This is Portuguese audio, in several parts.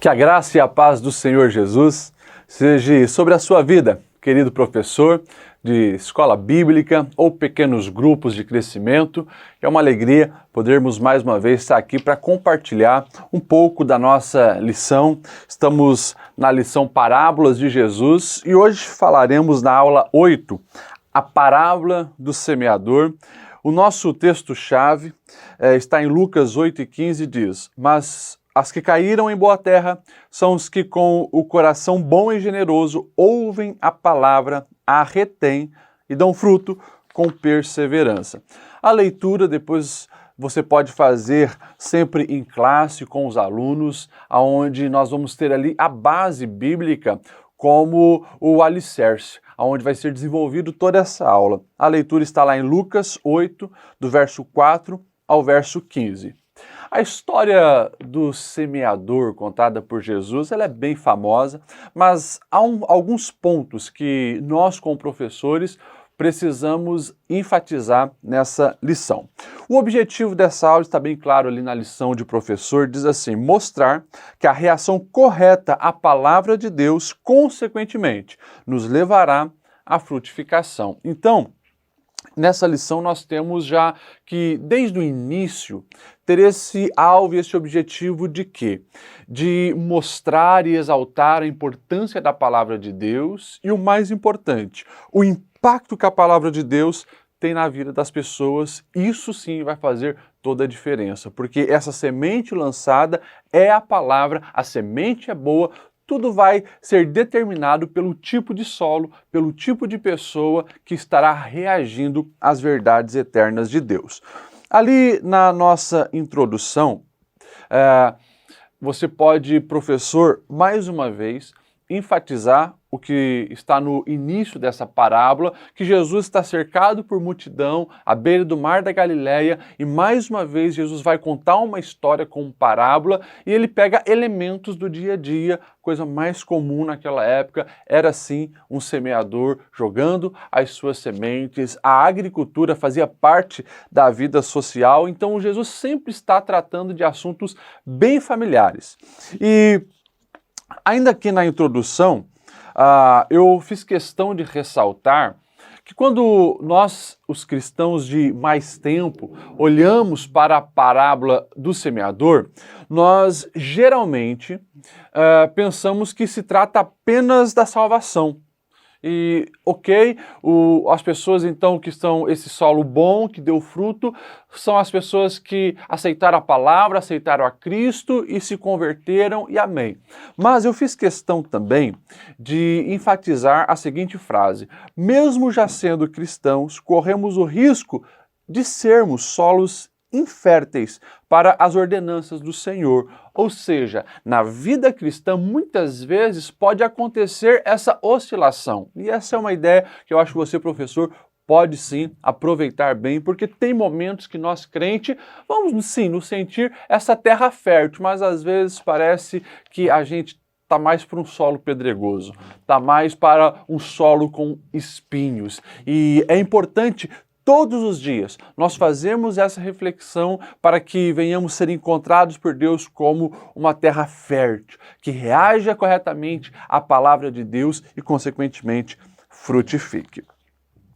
Que a graça e a paz do Senhor Jesus seja sobre a sua vida, querido professor de escola bíblica ou pequenos grupos de crescimento. É uma alegria podermos mais uma vez estar aqui para compartilhar um pouco da nossa lição. Estamos na lição Parábolas de Jesus e hoje falaremos na aula 8, a parábola do semeador. O nosso texto-chave está em Lucas 8:15 e diz: Mas as que caíram em boa terra são os que com o coração bom e generoso ouvem a palavra, a retêm e dão fruto com perseverança. A leitura depois você pode fazer sempre em classe com os alunos, onde nós vamos ter ali a base bíblica como o alicerce, onde vai ser desenvolvido toda essa aula. A leitura está lá em Lucas 8, do verso 4 ao verso 15. A história do semeador contada por Jesus ela é bem famosa, mas há alguns pontos que nós, como professores, precisamos enfatizar nessa lição. O objetivo dessa aula está bem claro ali na lição de professor, diz assim: mostrar que a reação correta à palavra de Deus, consequentemente, nos levará à frutificação. Então, nessa lição nós temos já que, desde o início, ter esse alvo e esse objetivo de quê? De mostrar e exaltar a importância da palavra de Deus e, o mais importante, o impacto que a palavra de Deus tem na vida das pessoas. Isso sim vai fazer toda a diferença, porque essa semente lançada é a palavra, a semente é boa. Tudo vai ser determinado pelo tipo de solo, pelo tipo de pessoa que estará reagindo às verdades eternas de Deus. Ali na nossa introdução, você pode, professor, mais uma vez, enfatizar o que está no início dessa parábola, que Jesus está cercado por multidão, à beira do mar da Galileia, e mais uma vez Jesus vai contar uma história com parábola, e ele pega elementos do dia a dia. Coisa mais comum naquela época era sim um semeador jogando as suas sementes. A agricultura fazia parte da vida social, então Jesus sempre está tratando de assuntos bem familiares. E ainda aqui na introdução, eu fiz questão de ressaltar que quando nós, os cristãos de mais tempo, olhamos para a parábola do semeador, nós geralmente pensamos que se trata apenas da salvação. E, ok, as pessoas então que estão, esse solo bom, que deu fruto, são as pessoas que aceitaram a palavra, aceitaram a Cristo e se converteram e amém. Mas eu fiz questão também de enfatizar a seguinte frase: mesmo já sendo cristãos, corremos o risco de sermos solos inférteis para as ordenanças do Senhor. Ou seja, na vida cristã muitas vezes pode acontecer essa oscilação. E essa é uma ideia que eu acho que você, professor, pode sim aproveitar bem, porque tem momentos que nós, crente, vamos sim nos sentir essa terra fértil, mas às vezes parece que a gente está mais para um solo pedregoso, está mais para um solo com espinhos. E é importante todos os dias nós fazemos essa reflexão para que venhamos ser encontrados por Deus como uma terra fértil, que reaja corretamente à palavra de Deus e, consequentemente, frutifique.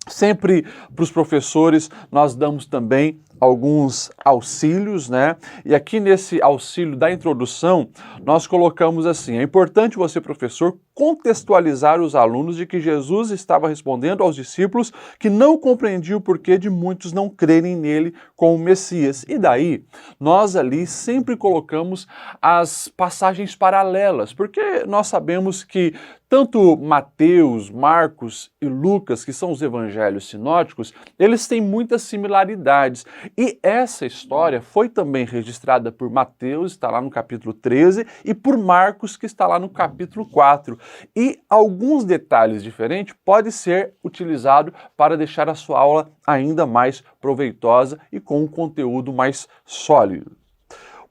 Sempre para os professores nós damos também alguns auxílios, né? E aqui nesse auxílio da introdução, nós colocamos assim: é importante você, professor, contextualizar os alunos de que Jesus estava respondendo aos discípulos que não compreendiam o porquê de muitos não crerem nele como Messias. E daí, nós ali sempre colocamos as passagens paralelas, porque nós sabemos que tanto Mateus, Marcos e Lucas, que são os evangelhos sinóticos, eles têm muitas similaridades. E essa história foi também registrada por Mateus, está lá no capítulo 13, e por Marcos, que está lá no capítulo 4. E alguns detalhes diferentes podem ser utilizados para deixar a sua aula ainda mais proveitosa e com um conteúdo mais sólido.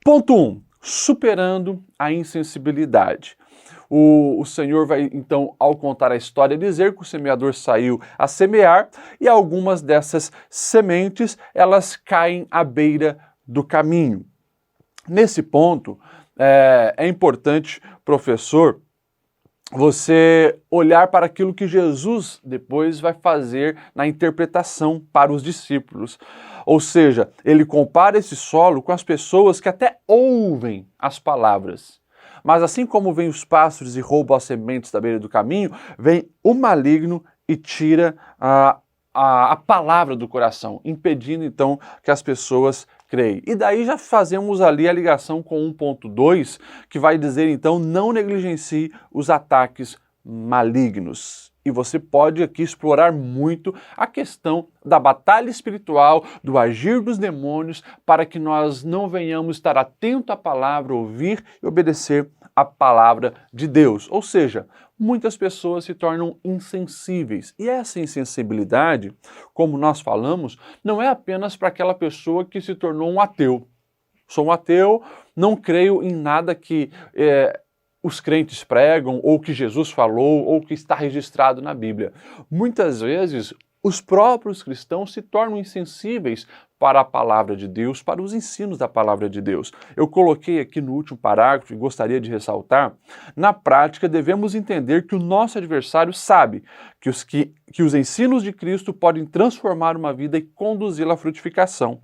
Ponto 1. Superando a insensibilidade. O Senhor vai, então, ao contar a história, dizer que o semeador saiu a semear e algumas dessas sementes, elas caem à beira do caminho. Nesse ponto, é importante, professor, você olhar para aquilo que Jesus depois vai fazer na interpretação para os discípulos. Ou seja, ele compara esse solo com as pessoas que até ouvem as palavras. Mas assim como vêm os pássaros e roubam as sementes da beira do caminho, vem o maligno e tira a palavra do coração, impedindo então que as pessoas creem. E daí já fazemos ali a ligação com 1.2, que vai dizer então, não negligencie os ataques malignos. E você pode aqui explorar muito a questão da batalha espiritual, do agir dos demônios, para que nós não venhamos estar atento à palavra, ouvir e obedecer a palavra de Deus. Ou seja, muitas pessoas se tornam insensíveis. E essa insensibilidade, como nós falamos, não é apenas para aquela pessoa que se tornou um ateu. Sou um ateu, não creio em nada que os crentes pregam, ou que Jesus falou, ou que está registrado na Bíblia. Muitas vezes, os próprios cristãos se tornam insensíveis para a palavra de Deus, para os ensinos da palavra de Deus. Eu coloquei aqui no último parágrafo e gostaria de ressaltar, na prática devemos entender que o nosso adversário sabe que os ensinos de Cristo podem transformar uma vida e conduzi-la à frutificação.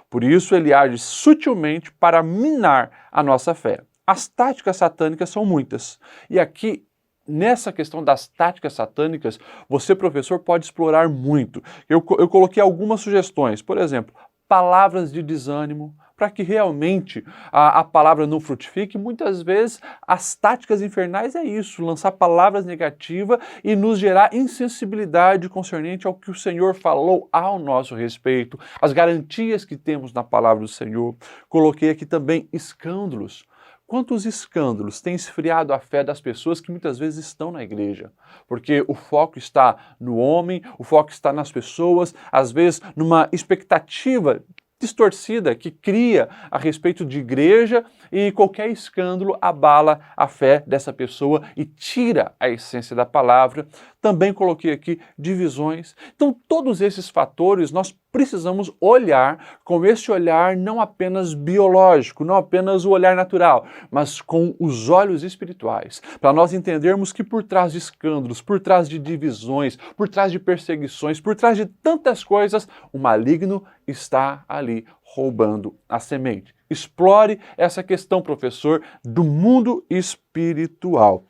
Por isso ele age sutilmente para minar a nossa fé. As táticas satânicas são muitas. E aqui, nessa questão das táticas satânicas, você, professor, pode explorar muito. Eu coloquei algumas sugestões. Por exemplo, palavras de desânimo, para que realmente a palavra não frutifique. Muitas vezes as táticas infernais é isso, lançar palavras negativas e nos gerar insensibilidade concernente ao que o Senhor falou ao nosso respeito, as garantias que temos na palavra do Senhor. Coloquei aqui também escândalos. Quantos escândalos têm esfriado a fé das pessoas que muitas vezes estão na igreja? Porque o foco está no homem, o foco está nas pessoas, às vezes numa expectativa distorcida que cria a respeito de igreja, e qualquer escândalo abala a fé dessa pessoa e tira a essência da palavra. Também coloquei aqui divisões. Então todos esses fatores nós precisamos olhar com esse olhar não apenas biológico, não apenas o olhar natural, mas com os olhos espirituais, para nós entendermos que por trás de escândalos, por trás de divisões, por trás de perseguições, por trás de tantas coisas, o maligno está ali roubando a semente. Explore essa questão, professor, do mundo espiritual.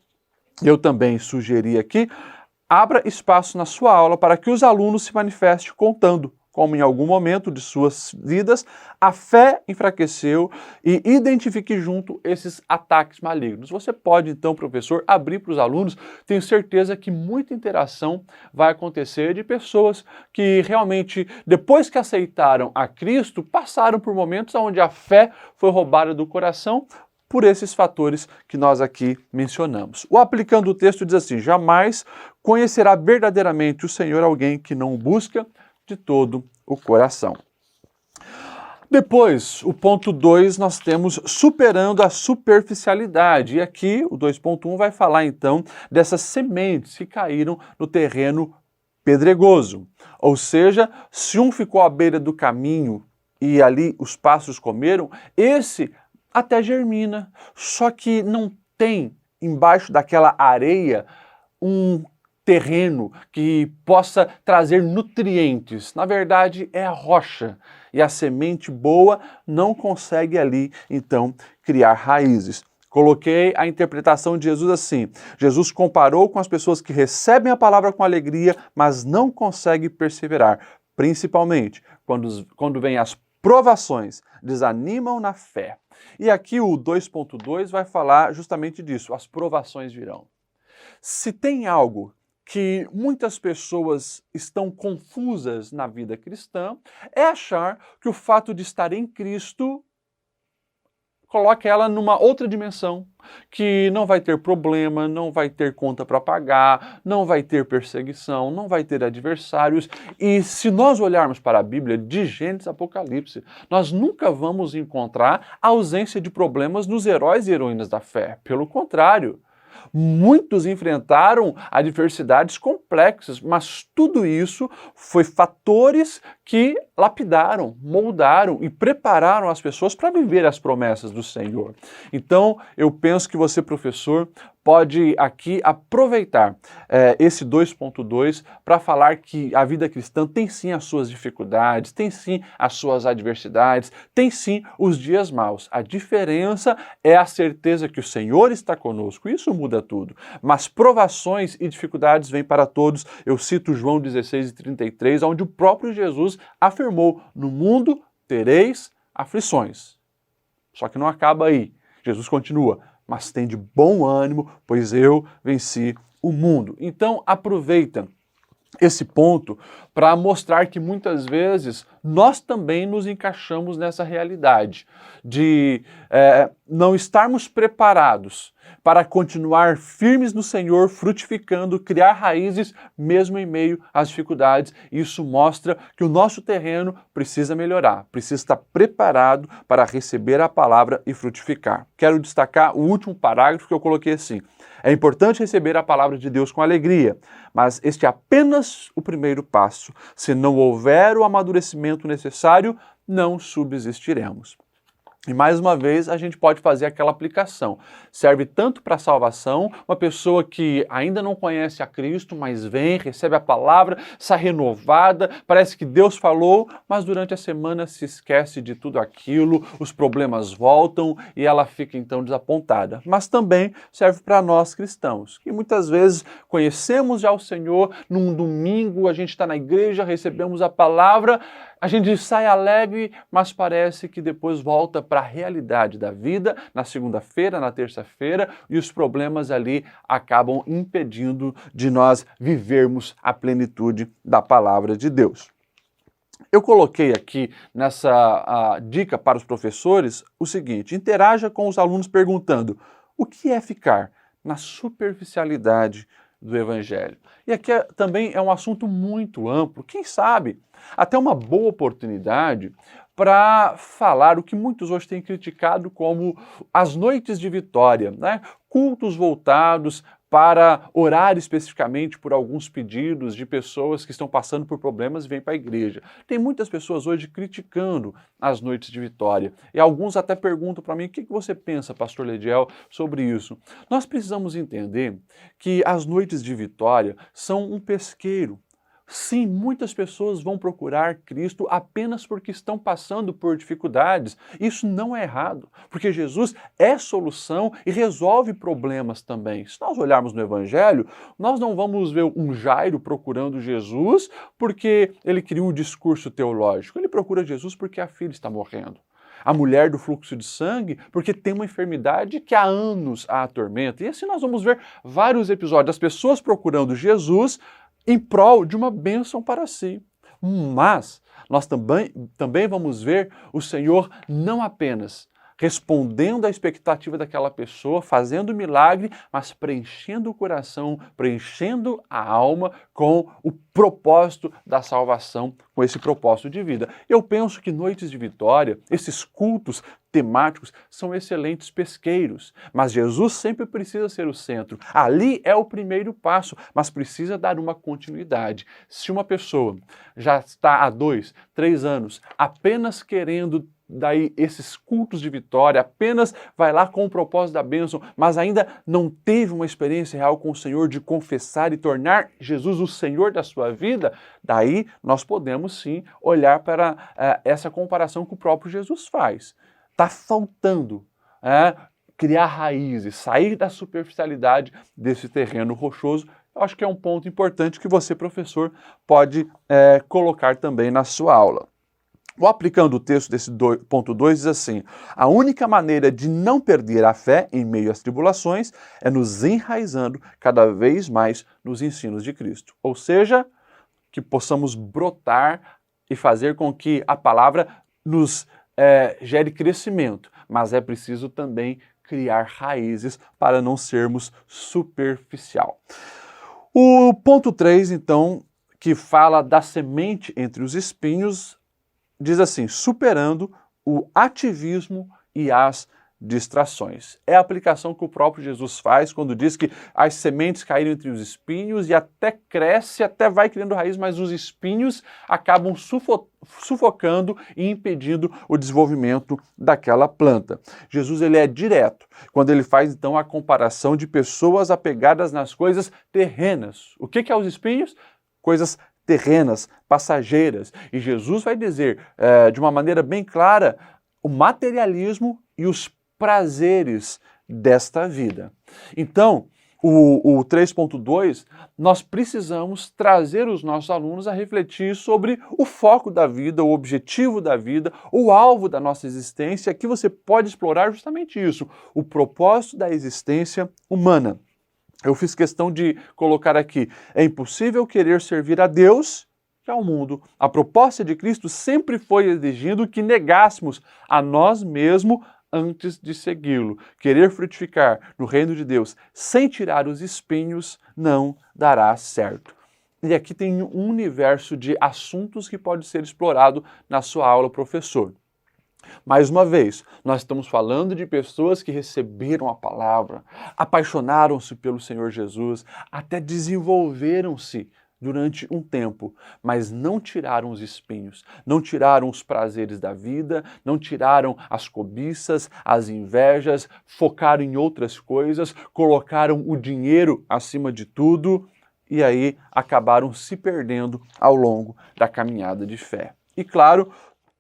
Eu também sugeri aqui, abra espaço na sua aula para que os alunos se manifestem contando como em algum momento de suas vidas a fé enfraqueceu, e identifique junto esses ataques malignos. Você pode então, professor, abrir para os alunos. Tenho certeza que muita interação vai acontecer de pessoas que realmente, depois que aceitaram a Cristo, passaram por momentos onde a fé foi roubada do coração por esses fatores que nós aqui mencionamos. O aplicando o texto diz assim: jamais conhecerá verdadeiramente o Senhor alguém que não o busca de todo o coração. Depois, o ponto 2, nós temos superando a superficialidade. E aqui, o 2.1 vai falar então dessas sementes que caíram no terreno pedregoso. Ou seja, se um ficou à beira do caminho e ali os pássaros comeram, esse até germina, só que não tem embaixo daquela areia um terreno que possa trazer nutrientes. Na verdade, é a rocha. E a semente boa não consegue ali, então, criar raízes. Coloquei a interpretação de Jesus assim: Jesus comparou com as pessoas que recebem a palavra com alegria, mas não conseguem perseverar. Principalmente quando vêm as provações, desanimam na fé. E aqui o 2.2 vai falar justamente disso, as provações virão. Se tem algo que muitas pessoas estão confusas na vida cristã, é achar que o fato de estar em Cristo coloca ela numa outra dimensão, que não vai ter problema, não vai ter conta para pagar, não vai ter perseguição, não vai ter adversários. E se nós olharmos para a Bíblia, de Gênesis a Apocalipse, nós nunca vamos encontrar a ausência de problemas nos heróis e heroínas da fé. Pelo contrário, muitos enfrentaram adversidades complexas, mas tudo isso foi fatores que lapidaram, moldaram e prepararam as pessoas para viver as promessas do Senhor. Então, eu penso que você, professor, pode aqui aproveitar esse 2.2 para falar que a vida cristã tem sim as suas dificuldades, tem sim as suas adversidades, tem sim os dias maus. A diferença é a certeza que o Senhor está conosco. Isso muda tudo. Mas provações e dificuldades vêm para todos. Eu cito João 16:33, onde o próprio Jesus afirmou: no mundo tereis aflições. Só que não acaba aí. Jesus continua: mas tem de bom ânimo, pois eu venci o mundo. Então aproveita esse ponto para mostrar que muitas vezes nós também nos encaixamos nessa realidade de não estarmos preparados para continuar firmes no Senhor, frutificando, criar raízes mesmo em meio às dificuldades. Isso mostra que o nosso terreno precisa melhorar, precisa estar preparado para receber a palavra e frutificar. Quero destacar o último parágrafo que eu coloquei assim: é importante receber a palavra de Deus com alegria, mas este é apenas o primeiro passo. Se não houver o amadurecimento necessário, não subsistiremos. E mais uma vez a gente pode fazer aquela aplicação. Serve tanto para a salvação, uma pessoa que ainda não conhece a Cristo, mas vem, recebe a palavra, sai renovada, parece que Deus falou, mas durante a semana se esquece de tudo aquilo, os problemas voltam e ela fica então desapontada. Mas também serve para nós cristãos, que muitas vezes conhecemos já o Senhor, num domingo a gente está na igreja, recebemos a palavra, a gente sai alegre, mas parece que depois volta para a realidade da vida, na segunda-feira, na terça-feira, e os problemas ali acabam impedindo de nós vivermos a plenitude da palavra de Deus. Eu coloquei aqui nessa dica para os professores o seguinte: interaja com os alunos perguntando: o que é ficar na superficialidade do Evangelho? E aqui também é um assunto muito amplo, quem sabe até uma boa oportunidade para falar o que muitos hoje têm criticado como as noites de vitória, né? Cultos voltados para orar especificamente por alguns pedidos de pessoas que estão passando por problemas e vêm para a igreja. Tem muitas pessoas hoje criticando as noites de vitória. E alguns até perguntam para mim: o que você pensa, pastor Lediel, sobre isso? Nós precisamos entender que as noites de vitória são um pesqueiro. Sim, muitas pessoas vão procurar Cristo apenas porque estão passando por dificuldades. Isso não é errado, porque Jesus é solução e resolve problemas também. Se nós olharmos no Evangelho, nós não vamos ver um Jairo procurando Jesus porque ele criou um discurso teológico. Ele procura Jesus porque a filha está morrendo. A mulher do fluxo de sangue porque tem uma enfermidade que há anos a atormenta. E assim nós vamos ver vários episódios, as pessoas procurando Jesus em prol de uma bênção para si. Mas nós também vamos ver o Senhor não apenas respondendo à expectativa daquela pessoa, fazendo milagre, mas preenchendo o coração, preenchendo a alma com o propósito da salvação, com esse propósito de vida. Eu penso que noites de vitória, esses cultos temáticos, são excelentes pesqueiros, mas Jesus sempre precisa ser o centro. Ali é o primeiro passo, mas precisa dar uma continuidade. Se uma pessoa já está há 2, 3 anos apenas querendo daí esses cultos de vitória, apenas vai lá com o propósito da bênção, mas ainda não teve uma experiência real com o Senhor de confessar e tornar Jesus o Senhor da sua vida, daí nós podemos sim olhar para essa comparação que o próprio Jesus faz. Está faltando criar raízes, sair da superficialidade desse terreno rochoso. Eu acho que é um ponto importante que você, professor, pode colocar também na sua aula. O aplicando o texto desse ponto 2 diz assim: a única maneira de não perder a fé em meio às tribulações é nos enraizando cada vez mais nos ensinos de Cristo. Ou seja, que possamos brotar e fazer com que a palavra nos gere crescimento, mas é preciso também criar raízes para não sermos superficial. O ponto 3, então, que fala da semente entre os espinhos, diz assim: superando o ativismo e as distrações. É a aplicação que o próprio Jesus faz quando diz que as sementes caíram entre os espinhos e até cresce, até vai criando raiz, mas os espinhos acabam sufocando e impedindo o desenvolvimento daquela planta. Jesus ele é direto quando ele faz então a comparação de pessoas apegadas nas coisas terrenas. O que é os espinhos? Coisas terrenas, passageiras. E Jesus vai dizer de uma maneira bem clara o materialismo e os prazeres desta vida. Então, o 3.2, nós precisamos trazer os nossos alunos a refletir sobre o foco da vida, o objetivo da vida, o alvo da nossa existência. Aqui você pode explorar justamente isso, o propósito da existência humana. Eu fiz questão de colocar aqui, é impossível querer servir a Deus e ao mundo. A proposta de Cristo sempre foi exigindo que negássemos a nós mesmos antes de segui-lo. Querer frutificar no reino de Deus sem tirar os espinhos não dará certo. E aqui tem um universo de assuntos que pode ser explorado na sua aula, professor. Mais uma vez, nós estamos falando de pessoas que receberam a palavra, apaixonaram-se pelo Senhor Jesus, até desenvolveram-se durante um tempo, mas não tiraram os espinhos, não tiraram os prazeres da vida, não tiraram as cobiças, as invejas, focaram em outras coisas, colocaram o dinheiro acima de tudo e aí acabaram se perdendo ao longo da caminhada de fé. E claro,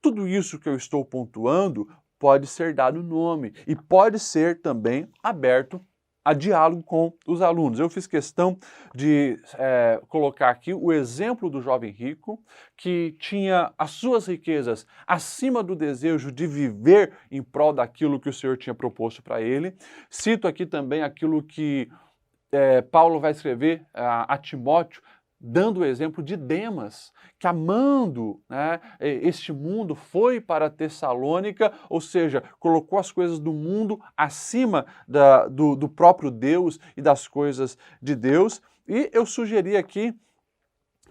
tudo isso que eu estou pontuando pode ser dado nome e pode ser também aberto a diálogo com os alunos. Eu fiz questão de colocar aqui o exemplo do jovem rico que tinha as suas riquezas acima do desejo de viver em prol daquilo que o Senhor tinha proposto para ele. Cito aqui também aquilo que Paulo vai escrever a Timóteo, dando o exemplo de Demas, que amando este mundo foi para Tessalônica, ou seja, colocou as coisas do mundo acima do próprio Deus e das coisas de Deus. E eu sugeri aqui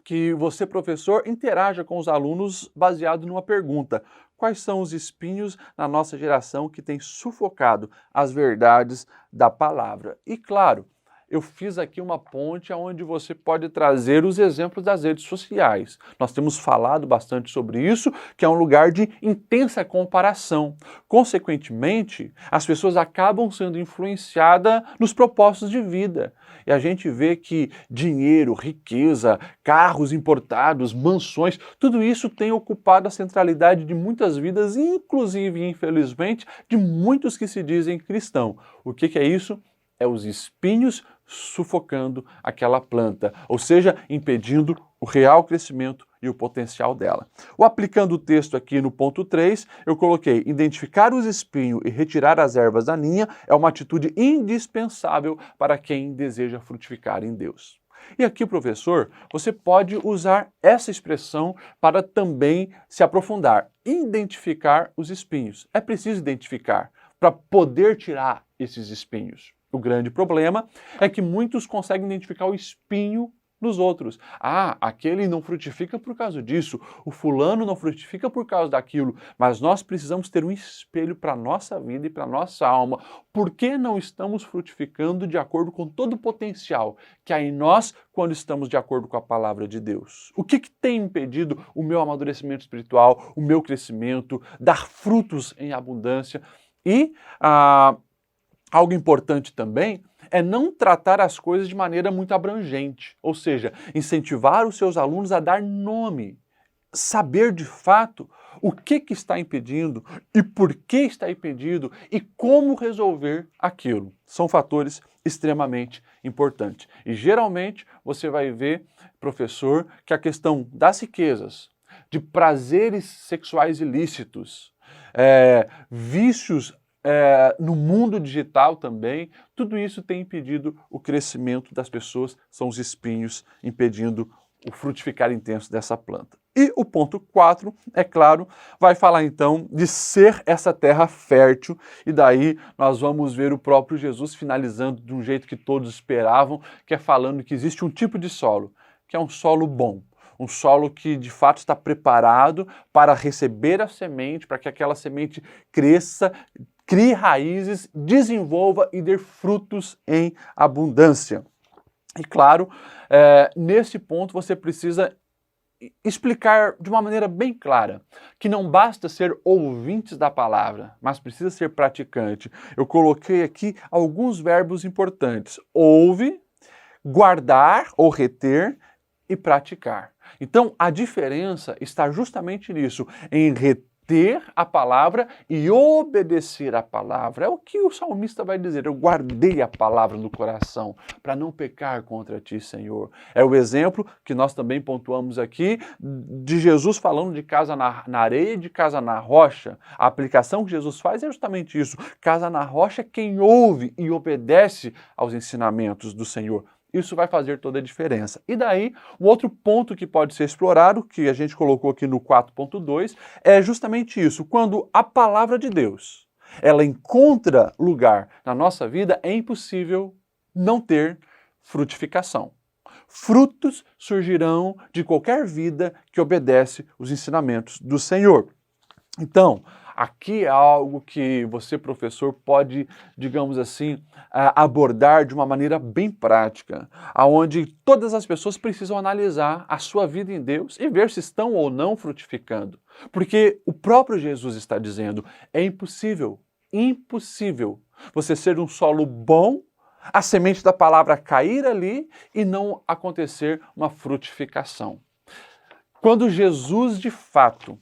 que você, professor, interaja com os alunos baseado numa pergunta. Quais são os espinhos na nossa geração que têm sufocado as verdades da palavra? E claro, eu fiz aqui uma ponte onde você pode trazer os exemplos das redes sociais. Nós temos falado bastante sobre isso, que é um lugar de intensa comparação. Consequentemente, as pessoas acabam sendo influenciadas nos propósitos de vida. E a gente vê que dinheiro, riqueza, carros importados, mansões, tudo isso tem ocupado a centralidade de muitas vidas, inclusive, infelizmente, de muitos que se dizem cristãos. O que é isso? É os espinhos sufocando aquela planta, ou seja, impedindo o real crescimento e o potencial dela. O aplicando o texto aqui no ponto 3, eu coloquei: identificar os espinhos e retirar as ervas daninhas é uma atitude indispensável para quem deseja frutificar em Deus. E aqui, professor, você pode usar essa expressão para também se aprofundar. Identificar os espinhos. É preciso identificar para poder tirar esses espinhos. O grande problema é que muitos conseguem identificar o espinho nos outros. Ah, aquele não frutifica por causa disso, o fulano não frutifica por causa daquilo, mas nós precisamos ter um espelho para a nossa vida e para a nossa alma. Por que não estamos frutificando de acordo com todo o potencial que há em nós quando estamos de acordo com a palavra de Deus? O que tem impedido o meu amadurecimento espiritual, o meu crescimento, dar frutos em abundância? E algo importante também é não tratar as coisas de maneira muito abrangente, ou seja, incentivar os seus alunos a dar nome, saber de fato o que está impedindo e por que está impedido e como resolver aquilo. São fatores extremamente importantes. E geralmente você vai ver, professor, que a questão das riquezas, de prazeres sexuais ilícitos, vícios no mundo digital também, tudo isso tem impedido o crescimento das pessoas, são os espinhos impedindo o frutificar intenso dessa planta. E o ponto 4, é claro, vai falar então de ser essa terra fértil, e daí nós vamos ver o próprio Jesus finalizando de um jeito que todos esperavam, que é falando que existe um tipo de solo, que é um solo bom. Um solo que de fato está preparado para receber a semente, para que aquela semente cresça, crie raízes, desenvolva e dê frutos em abundância. E claro, nesse ponto você precisa explicar de uma maneira bem clara que não basta ser ouvintes da palavra, mas precisa ser praticante. Eu coloquei aqui alguns verbos importantes: ouve, guardar ou reter e praticar. Então, a diferença está justamente nisso, em reter a palavra e obedecer a palavra. É o que o salmista vai dizer: eu guardei a palavra no coração para não pecar contra ti, Senhor. É o exemplo que nós também pontuamos aqui de Jesus falando de casa na areia e de casa na rocha. A aplicação que Jesus faz é justamente isso. Casa na rocha é quem ouve e obedece aos ensinamentos do Senhor. Isso vai fazer toda a diferença. E daí, o outro ponto que pode ser explorado, que a gente colocou aqui no 4.2, é justamente isso. Quando a palavra de Deus, ela encontra lugar na nossa vida, é impossível não ter frutificação. Frutos surgirão de qualquer vida que obedece os ensinamentos do Senhor. Então, aqui é algo que você, professor, pode, digamos assim, abordar de uma maneira bem prática, onde todas as pessoas precisam analisar a sua vida em Deus e ver se estão ou não frutificando. Porque o próprio Jesus está dizendo, é impossível você ser um solo bom, a semente da palavra cair ali e não acontecer uma frutificação. Quando Jesus, de fato,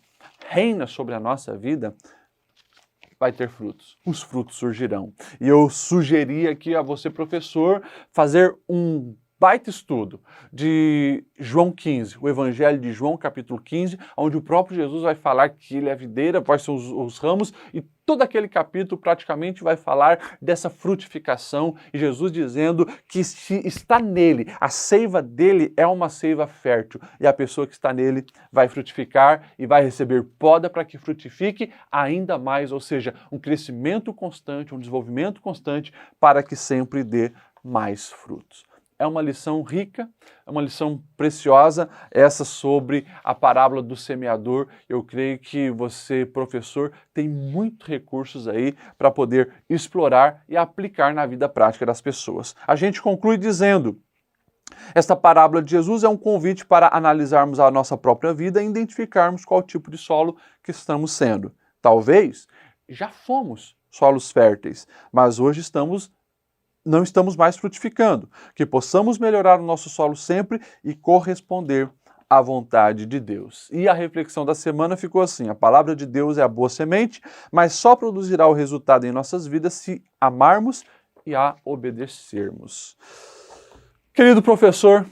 reina sobre a nossa vida, vai ter frutos. Os frutos surgirão. E eu sugeri aqui a você, professor, fazer um baita estudo de João 15, o Evangelho de João, capítulo 15, onde o próprio Jesus vai falar que ele é a videira, quais são os ramos, e todo aquele capítulo praticamente vai falar dessa frutificação, e Jesus dizendo que se está nele, a seiva dele é uma seiva fértil, e a pessoa que está nele vai frutificar e vai receber poda para que frutifique ainda mais, ou seja, um crescimento constante, um desenvolvimento constante para que sempre dê mais frutos. É uma lição rica, é uma lição preciosa, essa sobre a parábola do semeador. Eu creio que você, professor, tem muitos recursos aí para poder explorar e aplicar na vida prática das pessoas. A gente conclui dizendo: esta parábola de Jesus é um convite para analisarmos a nossa própria vida e identificarmos qual tipo de solo que estamos sendo. Talvez já fomos solos férteis, mas hoje não estamos mais frutificando, que possamos melhorar o nosso solo sempre e corresponder à vontade de Deus. E a reflexão da semana ficou assim: a palavra de Deus é a boa semente, mas só produzirá o resultado em nossas vidas se amarmos e a obedecermos. Querido professor,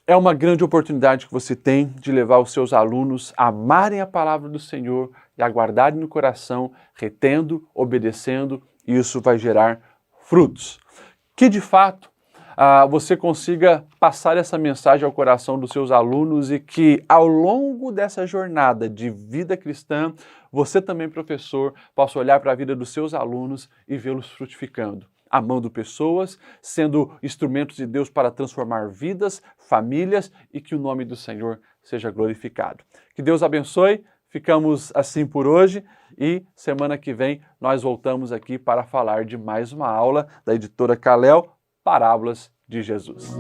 é uma grande oportunidade que você tem de levar os seus alunos a amarem a palavra do Senhor e a guardarem no coração, retendo, obedecendo, e isso vai gerar frutos. Que de fato você consiga passar essa mensagem ao coração dos seus alunos e que ao longo dessa jornada de vida cristã, você também, professor, possa olhar para a vida dos seus alunos e vê-los frutificando, amando pessoas, sendo instrumentos de Deus para transformar vidas, famílias e que o nome do Senhor seja glorificado. Que Deus abençoe. Ficamos assim por hoje e semana que vem nós voltamos aqui para falar de mais uma aula da editora Kalel, Parábolas de Jesus.